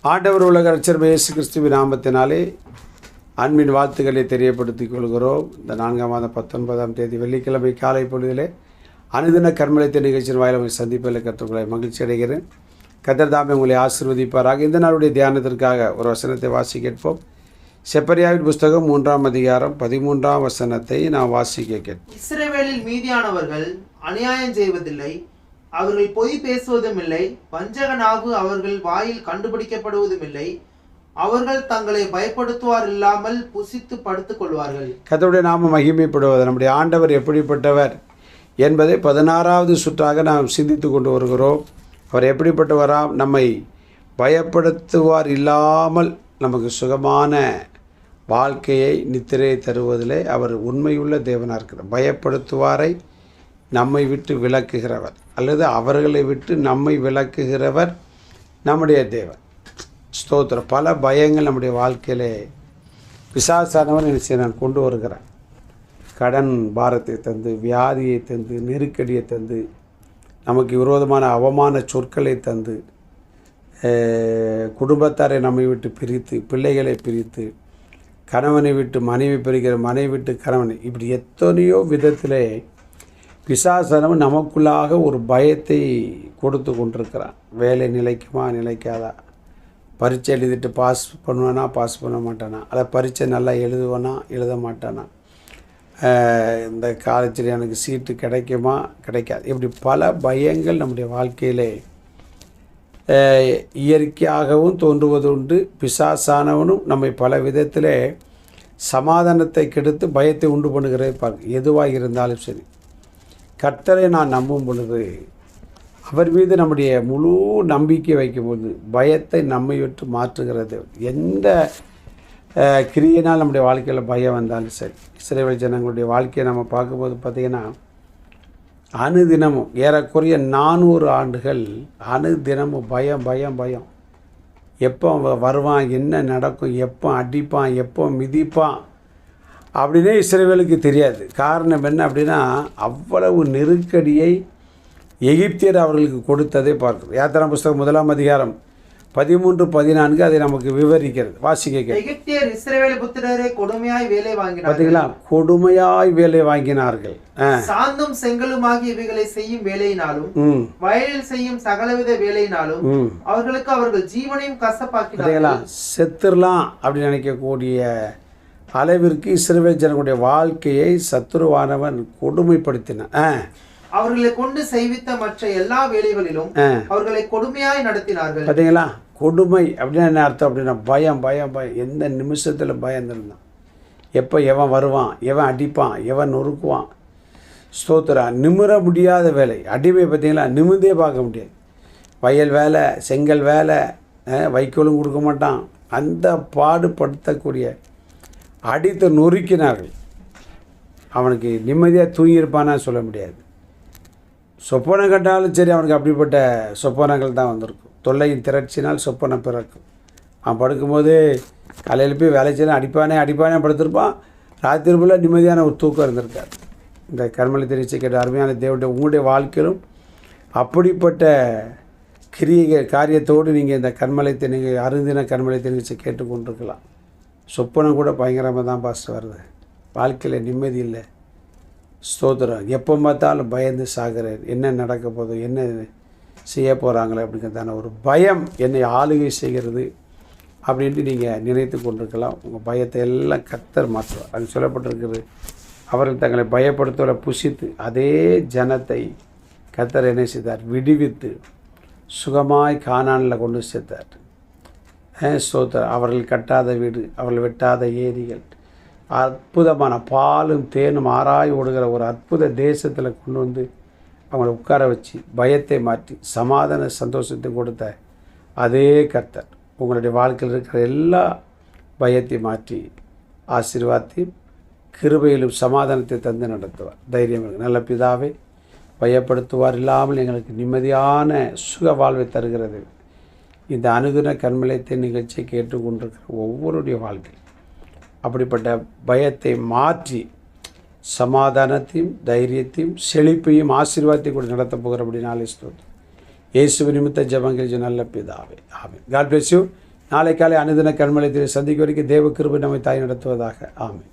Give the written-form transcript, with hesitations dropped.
ஆண்டவர் உலக ரட்சகர் இயேசு கிறிஸ்துவின் நாமத்தினாலே அன்பின் வாழ்த்துக்களை தெரியப்படுத்திக் கொள்கிறோம். இந்த 4ஆம் மாதம் 19ஆம் தேதி வெள்ளிக்கிழமை காலை பொழுதிலே அனுதின கர்மலத்தை நிகழ்ச்சியின் வாயிலாக சந்திப்பில் கற்றுக்கொள்ள மகிழ்ச்சி அடைகிறேன். கர்த்தர் தாமே உங்களை ஆசீர்வதிப்பாராக. இந்த நாளுடைய தியானத்திற்காக ஒரு வசனத்தை வாசி கேட்போம். செப்பரியாவின் புஸ்தகம் 3ஆம் அதிகாரம் 13ஆம் வசனத்தை நாம் வாசிக்க கேட்போம். இஸ்ரவேலில் மீதியானவர்கள் அநியாயம் செய்வதில்லை, அவர்கள் பொய் பேசுவதும் இல்லை, வஞ்சக நாவு அவர்கள் வாயில் கண்டுபிடிக்கப்படுவதும் இல்லை, அவர்கள் தங்களை பயப்படுத்துவார் இல்லாமல் புசித்து படுத்துக் கொள்வார்கள். கர்த்தருடைய நாமம் மகிமைப்படுவது. நம்முடைய ஆண்டவர் எப்படிப்பட்டவர் என்பதை 16வது சுற்றாக நாம் சிந்தித்து கொண்டு வருகிறோம். அவர் எப்படிப்பட்டவராம்? நம்மை பயப்படுத்துவார் இல்லாமல் நமக்கு சுகமான வாழ்க்கையை நித்திரையை தருவதிலே அவர் உண்மையுள்ள தேவனாக இருக்கிறார். பயப்படுத்துவாரை நம்மை விட்டு விலக்குகிறவர் அல்லது அவர்களை விட்டு நம்மை விலக்குகிறவர் நம்முடைய தேவன். ஸ்தோத்திரம். பல பயங்கள் நம்முடைய வாழ்க்கையிலே பிசாசானவன் நான் கொண்டு வருகிறேன். கடன் பாரத்தை தந்து, வியாதியை தந்து, நெருக்கடியை தந்து, நமக்கு விரோதமான அவமான சொற்களை தந்து, குடும்பத்தாரை நம்மை விட்டு பிரித்து, பிள்ளைகளை பிரித்து, கணவனை விட்டு மனைவி பிரிக்கிற, மனைவி விட்டு கணவனை, இப்படி எத்தனையோ விதத்திலே பிசாசனவன் நமக்குள்ளாக ஒரு பயத்தை கொடுத்து கொண்டிருக்கிறான். வேலை நிலைக்குமா நிலைக்காதா, பரீட்சை எழுதிட்டு பாஸ் பண்ணுவானா பாஸ் பண்ண மாட்டானா, அதை பரீட்சை நல்லா எழுதுவானா எழுத மாட்டானா, இந்த காலேஜில் எனக்கு சீட்டு கிடைக்குமா கிடைக்காது, இப்படி பல பயங்கள் நம்முடைய வாழ்க்கையிலே இயற்கையாகவும் தோன்றுவதுண்டு. பிசாசானவனும் நம்மை பல விதத்திலே சமாதானத்தை கெடுத்து பயத்தை உண்டு பண்ணுகிறதை பார்க்க. எதுவாக இருந்தாலும் சரி, கர்த்தரை நான் நம்பும் பொழுது, அவர் மீது நம்முடைய முழு நம்பிக்கை வைக்கும்போது பயத்தை நம்மை விட்டு மாற்றுகிறது. எந்த கிரியையினால் நம்முடைய வாழ்க்கையில் பயம் வந்தாலும் சரி, இஸ்ரவேல் ஜனங்களுடைய வாழ்க்கையை நம்ம பார்க்கும்போது பார்த்திங்கன்னா, அணுதினமும் ஏறக்குறைய 400 ஆண்டுகள் அணுதினமும் பயம் பயம் பயம். எப்போ வருவான், என்ன நடக்கும், எப்போ அடிப்பான், எப்போ மிதிப்பான் அப்படின்னே இஸ்ரவேலுக்கு தெரியாது. காரணம் என்ன அப்படின்னா, அவ்வளவு நெருக்கடியை எகிப்தியர் அவர்களுக்கு கொடுத்ததை பார்க்கிறோம். யாத்திராகமம் புஸ்தகம் 1ஆம் அதிகாரம் 13-14 அதை நமக்கு விவரிக்கிறது. வாசிக்க. எகிப்தியர் இஸ்ரவேல் புத்திரரை கொடுமையாய் வேலை வாங்கினார்கள். பார்த்தீங்களா? கொடுமையாய் வேலை வாங்கினார்கள். சாந்தும் செங்கலுமாகி இவைகளை செய்யும் வேலையினாலும் வயலில் செய்யும் சகலவித வேலையினாலும் அவர்கள் ஜீவனையும் கசப்பாக்கினார்கள். செத்துடலாம் அப்படின்னு நினைக்கக்கூடிய அளவிற்கு இஸ்ரவேல் ஜனங்களுடைய வாழ்க்கையை சத்துருவானவன் கொடுமைப்படுத்தினான். அவர்களை கொண்டு செய்வித்த மற்ற எல்லா வேலைகளிலும் அவர்களை கொடுமையாய் நடத்தினார்கள். பார்த்தீங்களா? கொடுமை அப்படின்னா என்ன அர்த்தம் அப்படின்னா, பயம் பயம் பயம். எந்த நிமிஷத்தில் பயம் இருந்தான். எப்போ எவன் வருவான், எவன் அடிப்பான், எவன் நொறுக்குவான். ஸ்தோத்திரா. நிமிர முடியாத வேலை. அடிமை பார்த்தீங்களா, நிமிர்ந்தே பார்க்க முடியாது. வயல் வேலை, செங்கல் வேலை, வைக்கோலும் கொடுக்க மாட்டான். அந்த பாடுபடுத்தக்கூடிய அடித்து நொறுக்கினார்கள். அவனுக்கு நிம்மதியாக தூங்கியிருப்பானா சொல்ல முடியாது. சொப்பனம் கண்டாலும் சரி, அவனுக்கு அப்படிப்பட்ட சொப்பனங்கள் தான் வந்திருக்கும். தொல்லையின் திரட்சினால் சொப்பனம் பிறக்கும். அவன் படுக்கும்போது காலையில் போய் வேலை செய்யலாம், அடிப்பானே படுத்திருப்பான். ராத்திரி ஃபுல்லாக நிம்மதியான ஒரு தூக்கம் இருந்திருக்காரு. இந்த கர்மலை தெரிவிச்சு கேட்ட அருமையான தேவனுடைய உங்களுடைய வாழ்க்கையிலும் அப்படிப்பட்ட காரியத்தோடு நீங்கள் இந்த கர்மலத்தை நீங்கள் அருந்தின கர்மலத்தை நிகழ்ச்சி கேட்டுக்கொண்டிருக்கலாம். சொப்பனம் கூட பயங்கரமாக தான் பாஸ்ட் வருது. வாழ்க்கையில் நிம்மதி இல்லை. ஸ்தோத்திரம். எப்போ பார்த்தாலும் பயந்து சாகிறேன், என்ன நடக்க போதோ, என்ன செய்ய போகிறாங்களே அப்படிங்கிறதான ஒரு பயம் என்னை ஆளுகை செய்கிறது அப்படின்ட்டு நீங்கள் நினைத்து கொண்டிருக்கலாம். உங்கள் பயத்தை எல்லாம் கர்த்தர் மாற்றுவார். அது சொல்லப்பட்டிருக்கிறது, அவர்கள் தங்களை பயப்படுத்தவரை புசித்து அதே ஜனத்தை கர்த்தர் என்ன செய்தார்? விடுவித்து சுகமாய் கானானில் கொண்டு சேர்த்தார். ஸ்தோத்திரம். அவர்கள் கட்டாத வீடு, அவர்கள் வெட்டாத ஏரிகள், அற்புதமான பாலும் தேனும் ஆராய் ஓடுகிற ஒரு அற்புத தேசத்தில் கொண்டு வந்து அவங்களை உட்கார வச்சு பயத்தை மாற்றி சமாதான சந்தோஷத்தை கொடுத்த அதே கர்த்தர் உங்களுடைய வாழ்க்கையில் இருக்கிற எல்லா பயத்தை மாற்றி ஆசீர்வாதத்தையும் கிருபையிலும் சமாதானத்தை தந்து நடத்துவார். தைரியம். நல்ல பிதாவே, பயப்படுத்துவார் இல்லாமல் எங்களுக்கு நிம்மதியான சுக வாழ்வை தருகிறது. இந்த அனுதின கர்மலத்தை நிகழ்ச்சியை கேட்டுக்கொண்டிருக்கிற ஒவ்வொருடைய வாழ்க்கை அப்படிப்பட்ட பயத்தை மாற்றி சமாதானத்தையும் தைரியத்தையும் செழிப்பையும் ஆசீர்வாதத்தையும் கூட நடத்தப் போகிற அப்படின்னாலே ஸ்தோத்திரம். இயேசு நிமித்த ஜெபங்கள் நல்ல பிதாவே. ஆமென். God bless you. நாளை காலை அனுதின கண்மலை சந்திக்க வரைக்கும் தேவ கிருபை நம்மை தாய் நடத்துவதாக. ஆமென்.